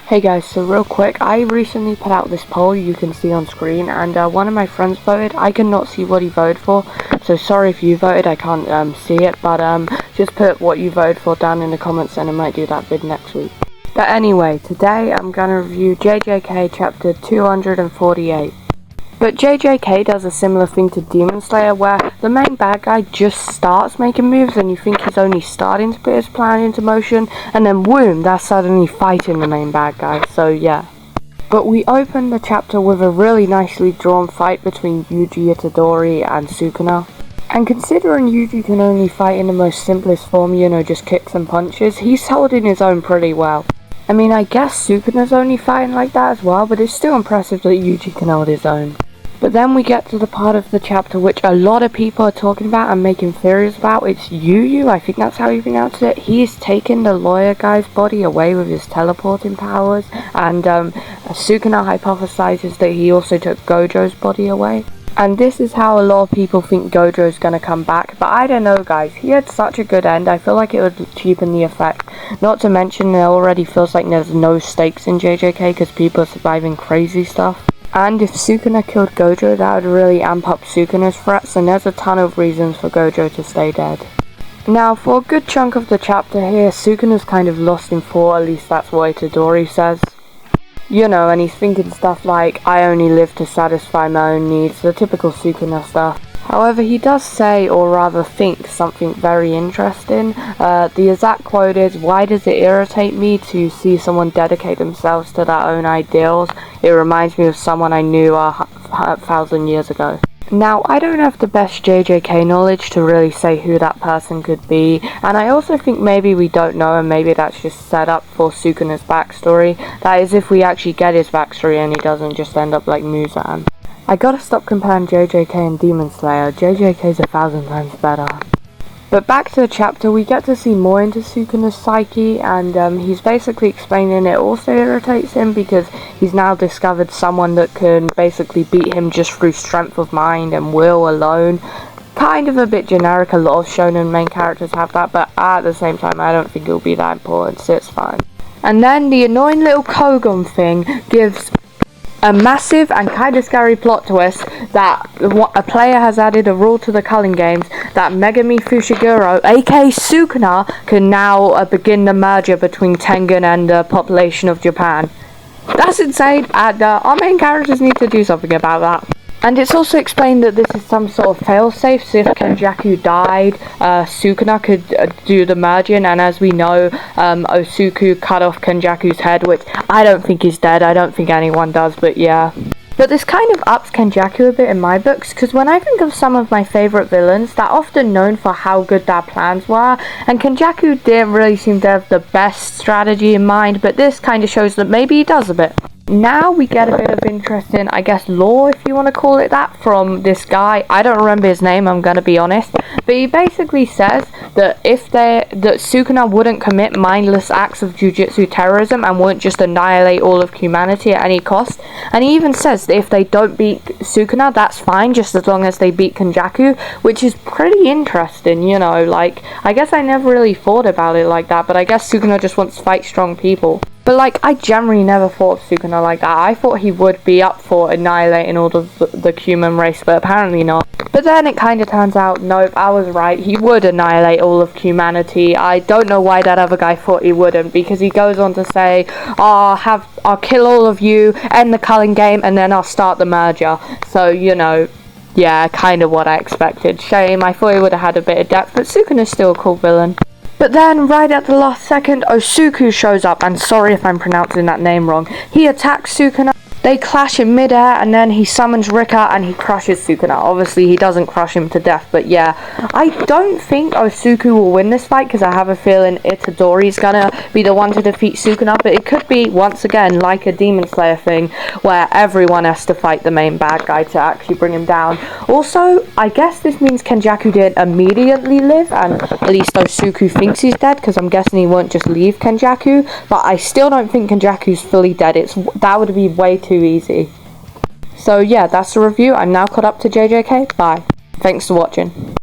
Hey guys, so real quick, I recently put out this poll you can see on screen, and one of my friends voted. I cannot see what he voted for, so sorry if you voted, I can't see it, but just put what you voted for down in the comments and I might do that vid next week. But anyway, today I'm gonna review JJK chapter 248. But JJK does a similar thing to Demon Slayer, where the main bad guy just starts making moves and you think he's only starting to put his plan into motion, and then boom, that's suddenly fighting the main bad guy, so yeah. But we open the chapter with a really nicely drawn fight between Yuji Itadori and Sukuna. And considering Yuji can only fight in the most simplest form, just kicks and punches, he's holding his own pretty well. I mean, I guess Sukuna's only fighting like that as well, but it's still impressive that Yuji can hold his own. But then we get to the part of the chapter which a lot of people are talking about and making theories about. It's Yu, I think that's how you pronounce it. He's taken the lawyer guy's body away with his teleporting powers, and Sukuna hypothesizes that he also took Gojo's body away. And this is how a lot of people think Gojo's gonna come back, but I don't know guys, he had such a good end, I feel like it would cheapen the effect. Not to mention it already feels like there's no stakes in JJK because people are surviving crazy stuff. And if Sukuna killed Gojo, that would really amp up Sukuna's threats, and there's a ton of reasons for Gojo to stay dead. Now, for a good chunk of the chapter here, Sukuna's kind of lost in thought, at least that's what Itadori says. And he's thinking stuff like, I only live to satisfy my own needs, the typical Sukuna stuff. However, he does say, or rather think, something very interesting. The exact quote is, "Why does it irritate me to see someone dedicate themselves to their own ideals? It reminds me of someone I knew 1,000 years ago." Now, I don't have the best JJK knowledge to really say who that person could be, and I also think maybe we don't know, and maybe that's just set up for Sukuna's backstory. That is, if we actually get his backstory and he doesn't just end up like Muzan. I gotta stop comparing JJK and Demon Slayer. JJK's 1,000 times better. But back to the chapter, we get to see more into Sukuna's psyche, and he's basically explaining it also irritates him because he's now discovered someone that can basically beat him just through strength of mind and will alone. Kind of a bit generic, a lot of shonen main characters have that, but at the same time I don't think it'll be that important, so it's fine. And then the annoying little Kogon thing gives a massive and kind of scary plot twist that a player has added a rule to the culling games that Megami Fushiguro, aka Sukuna, can now begin the merger between Tengen and the population of Japan. That's insane, and our main characters need to do something about that. And it's also explained that this is some sort of failsafe, so if Kenjaku died, Sukuna could do the merging, and as we know, Osuku cut off Kenjaku's head, which I don't think he's dead, I don't think anyone does, but yeah. But this kind of ups Kenjaku a bit in my books, because when I think of some of my favourite villains, they're often known for how good their plans were, and Kenjaku didn't really seem to have the best strategy in mind, but this kind of shows that maybe he does a bit. Now we get a bit of interesting, I guess, lore, if you want to call it that, from this guy. I don't remember his name, I'm going to be honest. But he basically says that that Sukuna wouldn't commit mindless acts of jujutsu terrorism and wouldn't just annihilate all of humanity at any cost. And he even says that if they don't beat Sukuna, that's fine, just as long as they beat Kenjaku, which is pretty interesting, I guess I never really thought about it like that, but I guess Sukuna just wants to fight strong people. But I generally never thought of Sukuna like that. I thought he would be up for annihilating all of the human race, but apparently not. But then it kind of turns out, nope, I was right. He would annihilate all of humanity. I don't know why that other guy thought he wouldn't, because he goes on to say, I'll kill all of you, end the culling game, and then I'll start the merger. So, yeah, kind of what I expected. Shame, I thought he would have had a bit of depth, but Sukuna's still a cool villain. But then, right at the last second, Osuku shows up, and sorry if I'm pronouncing that name wrong. He attacks Sukuna, they clash in midair, and then he summons Rika and he crushes Sukuna. Obviously, he doesn't crush him to death, but yeah. I don't think Osuku will win this fight, because I have a feeling Itadori's gonna be the one to defeat Sukuna, but it could be, once again, like a Demon Slayer thing, where everyone has to fight the main bad guy to actually bring him down. Also, I guess this means Kenjaku didn't immediately live, and at least Osuku thinks he's dead, because I'm guessing he won't just leave Kenjaku, but I still don't think Kenjaku's fully dead. That would be way too easy. So yeah, that's the review. I'm now caught up to JJK. Bye. Thanks for watching.